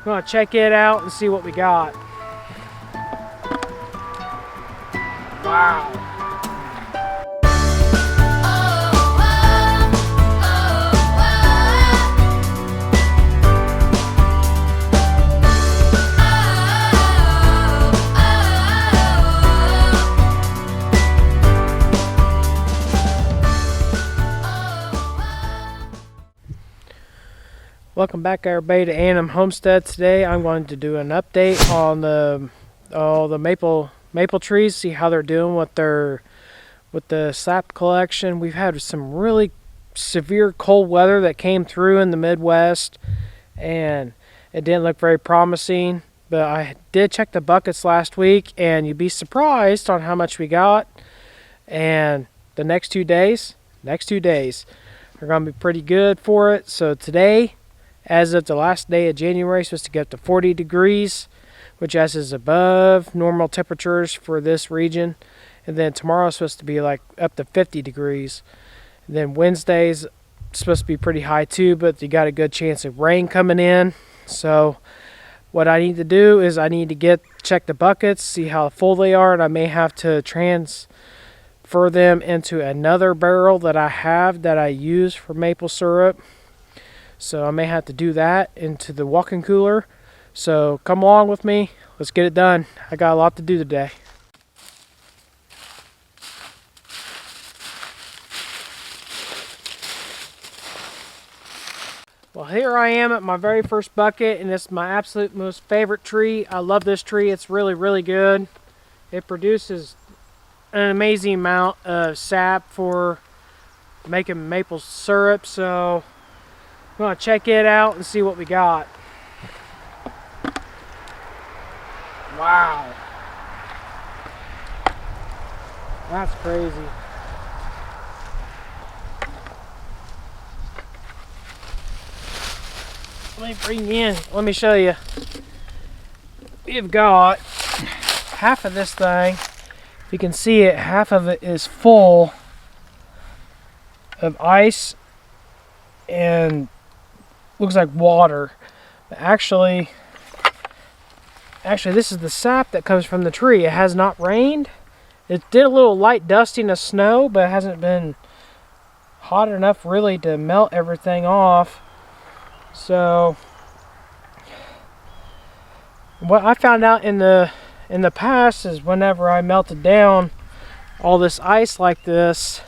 gonna check it out and see what we got. Wow. Welcome back everybody to A&M Homestead. Today I'm going to do an update on the maple trees, see how they're doing with the sap collection. We've had some really severe cold weather that came through in the Midwest, and it didn't look very promising. But I did check the buckets last week, and you'd be surprised on how much we got. And the next 2 days are going to be pretty good for it. So today, as of the last day of January, it's supposed to get up to 40 degrees, which is above normal temperatures for this region. And then tomorrow is supposed to be like up to 50 degrees. And then Wednesday's supposed to be pretty high too, but you got a good chance of rain coming in. So what I need to do is I need to check the buckets, see how full they are, and I may have to transfer them into another barrel that I use for maple syrup. So I may have to do that into the walk-in cooler. So come along with me. Let's get it done. I got a lot to do today. Well, here I am at my very first bucket, and it's my absolute most favorite tree. I love this tree. It's really, really good. It produces an amazing amount of sap for making maple syrup. So I'm going to check it out and see what we got. Wow. That's crazy. Let me show you. We've got half of this thing. If you can see it, half of it is full of ice and looks like water. Actually, this is the sap that comes from the tree. It has not rained. It did a little light dusting of snow, but it hasn't been hot enough really to melt everything off. So what I found out in the past is whenever I melted down all this ice like this,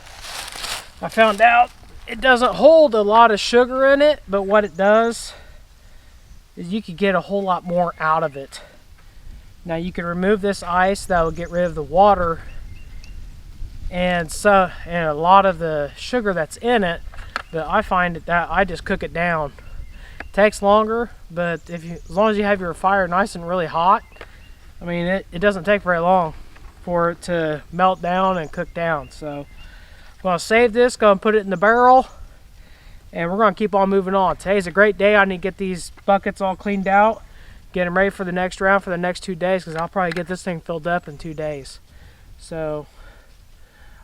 I found out it doesn't hold a lot of sugar in it, but what it does is you could get a whole lot more out of it. Now you can remove this ice, that will get rid of the water and a lot of the sugar that's in it. But I find that I just cook it down. It takes longer, but as long as you have your fire nice and really hot, I mean it doesn't take very long for it to melt down and cook down. So I'm going to save this, go and put it in the barrel, and we're going to keep on moving on. Today's a great day. I need to get these buckets all cleaned out, get them ready for the next round for the next 2 days, because I'll probably get this thing filled up in 2 days. So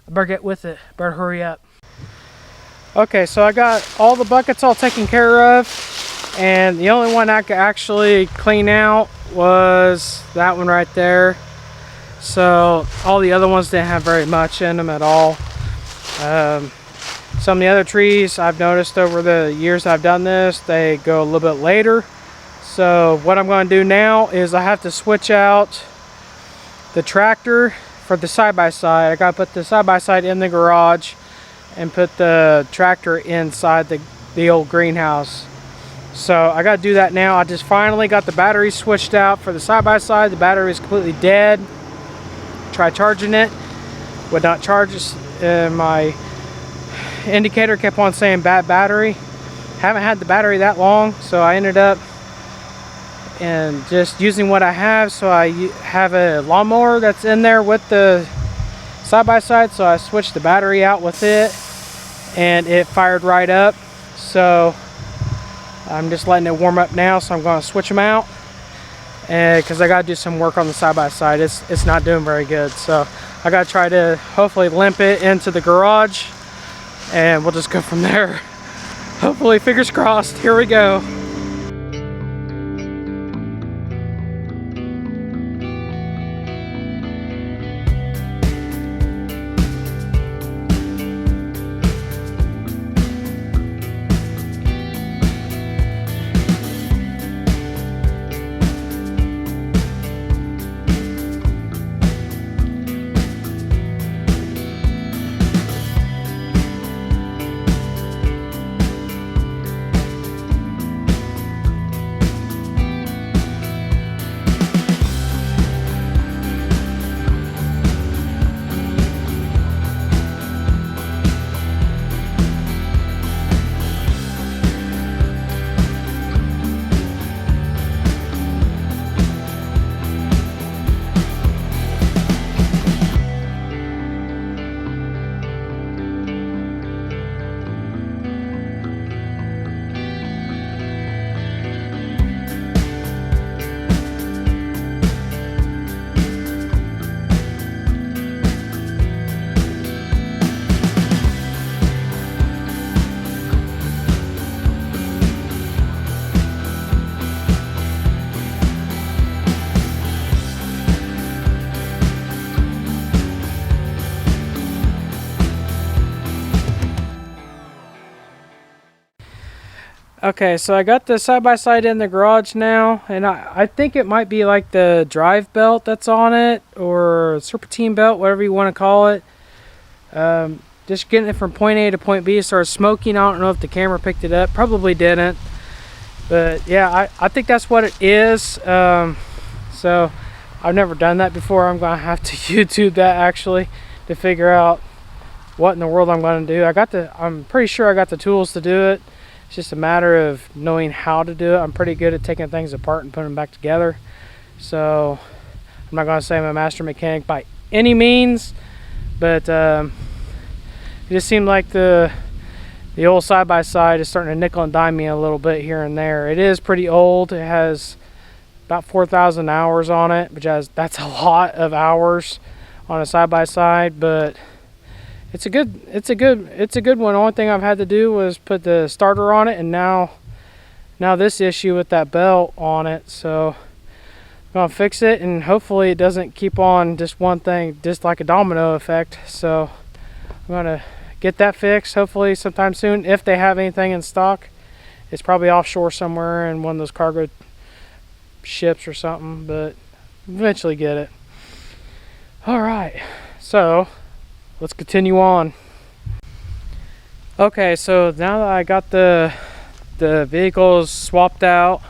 I better get with it. Better hurry up. Okay, so I got all the buckets all taken care of, and the only one I could actually clean out was that one right there. So all the other ones didn't have very much in them at all. Some of the other trees I've noticed over the years I've done this, they go a little bit later. So what I'm going to do now is I have to switch out the tractor for the side-by-side. I got to put the side-by-side in the garage and put the tractor inside the old greenhouse. So I got to do that now. I just finally got the battery switched out for the side-by-side. The battery is completely dead. Tried charging it, would not charge. My indicator kept on saying bad battery. Haven't had the battery that long, so I ended up just using what I have. So I have a lawnmower that's in there with the side-by-side, so I switched the battery out with it, and it fired right up. So I'm just letting it warm up now, so I'm going to switch them out, because I got to do some work on the side-by-side. It's not doing very good, so I got to try to hopefully limp it into the garage, and we'll just go from there. Hopefully, fingers crossed. Here we go. Okay, so I got the side-by-side in the garage now, and I think it might be like the drive belt that's on it, or serpentine belt, whatever you want to call it. Just getting it from point A to point B, it started smoking. I don't know if the camera picked it up, probably didn't. But yeah, I think that's what it is. So I've never done that before. I'm gonna have to YouTube that actually to figure out what in the world I'm gonna do. I'm pretty sure I got the tools to do it. It's just a matter of knowing how to do it. I'm pretty good at taking things apart and putting them back together. So I'm not gonna say I'm a master mechanic by any means, but it just seemed like the old side-by-side is starting to nickel and dime me a little bit here and there. It is pretty old. It has about 4,000 hours on it, that's a lot of hours on a side-by-side, but it's a good one. The only thing I've had to do was put the starter on it, and now this issue with that belt on it. So I'm gonna fix it, and hopefully it doesn't keep on just one thing, just like a domino effect. So I'm gonna get that fixed hopefully sometime soon, if they have anything in stock. It's probably offshore somewhere in one of those cargo ships or something, but eventually get it. All right, so let's continue on. Okay, so now that I got the vehicles swapped out,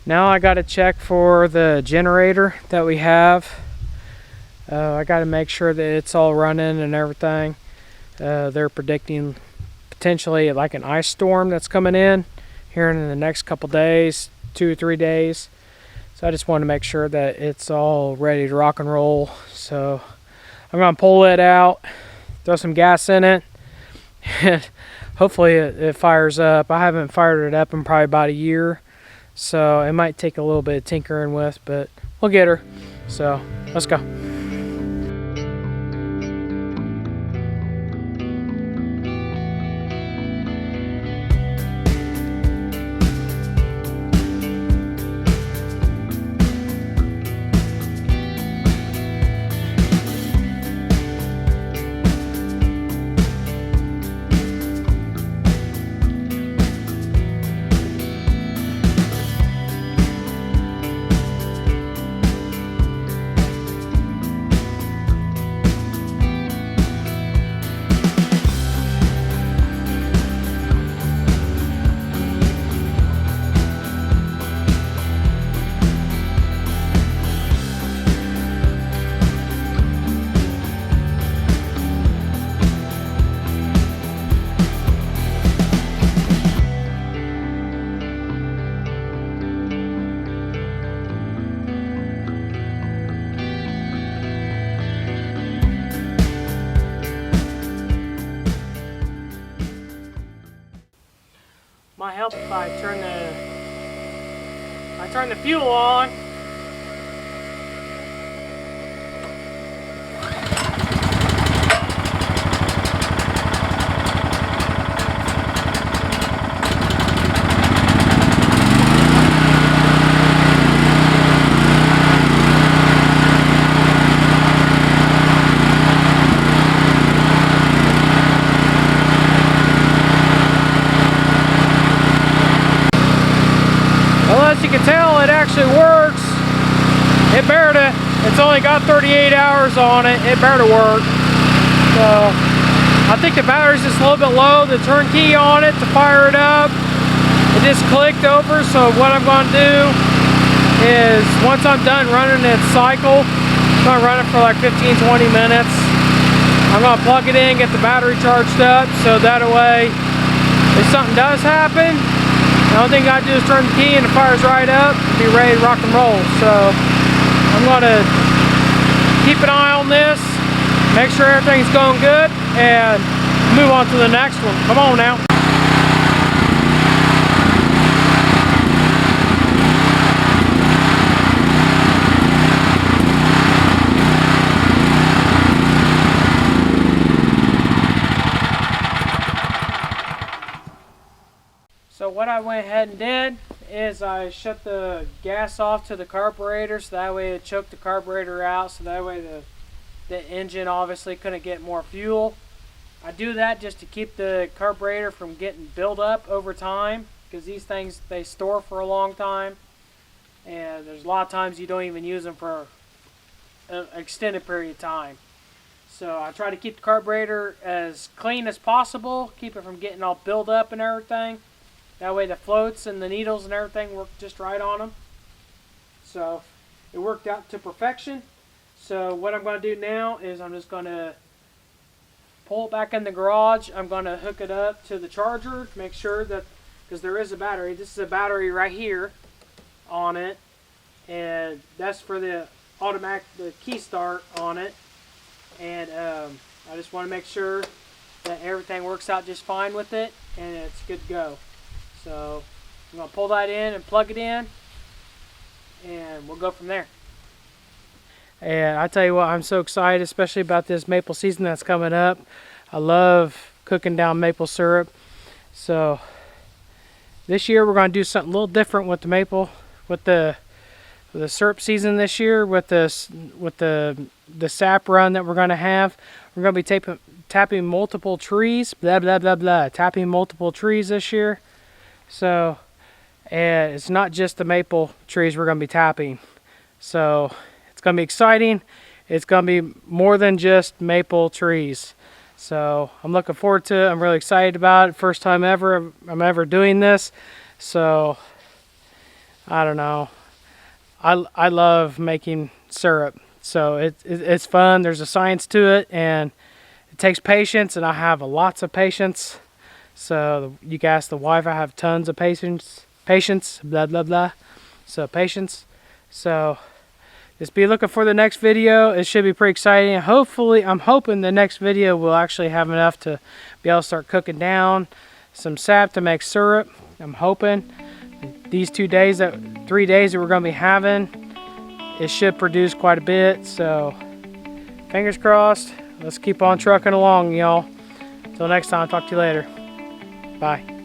now I got to check for the generator that we have. I got to make sure that it's all running and everything. They're predicting potentially like an ice storm that's coming in here in the next couple days, 2 or 3 days. So I just want to make sure that it's all ready to rock and roll. So I'm going to pull it out, throw some gas in it, and hopefully it fires up. I haven't fired it up in probably about a year, so it might take a little bit of tinkering with, but we'll get her. So let's go. Might help if I turn the fuel on. As you can tell, it actually works. It's only got 38 hours on it. It better work. So I think the battery's just a little bit low. The turnkey on it to fire it up, it just clicked over. So what I'm going to do is, once I'm done running its cycle, I'm going to run it for like 15-20 minutes. I'm going to plug it in, get the battery charged up, so that way if something does happen, the only thing I do is turn the key and it fires right up and be ready to rock and roll. So I'm going to keep an eye on this, make sure everything's going good, and move on to the next one. Come on now. So what I went ahead and did is I shut the gas off to the carburetor, so that way it choked the carburetor out, so that way the engine obviously couldn't get more fuel. I do that just to keep the carburetor from getting built up over time. because these things, they store for a long time, and there's a lot of times you don't even use them for an extended period of time. So I try to keep the carburetor as clean as possible, keep it from getting all built up and everything. That way the floats and the needles and everything work just right on them. So it worked out to perfection. So what I'm going to do now is I'm just going to pull it back in the garage. I'm going to hook it up to the charger to make sure that, because there is a battery. This is a battery right here on it, and that's for the automatic, the key start on it. And I just want to make sure that everything works out just fine with it, and it's good to go. So I'm going to pull that in and plug it in, and we'll go from there. And I tell you what, I'm so excited, especially about this maple season that's coming up. I love cooking down maple syrup. So this year we're going to do something a little different with the maple, with the syrup season this year, with the sap run that we're going to have. We're going to be tapping multiple trees, blah blah blah blah, tapping multiple trees this year. So, and it's not just the maple trees we're going to be tapping. So it's going to be exciting. It's going to be more than just maple trees. So I'm looking forward to it. I'm really excited about it. First time ever I'm ever doing this. So I don't know. I love making syrup. So it's fun. There's a science to it, and it takes patience, and I have lots of patience. So you can ask the wife. I have tons of patience, blah blah blah. So patience. So just be looking for the next video. It should be pretty exciting. Hopefully, I'm hoping the next video will actually have enough to be able to start cooking down some sap to make syrup. I'm hoping these 3 days that we're going to be having, it should produce quite a bit. So fingers crossed. Let's keep on trucking along, y'all. Until next time, talk to you later. Bye.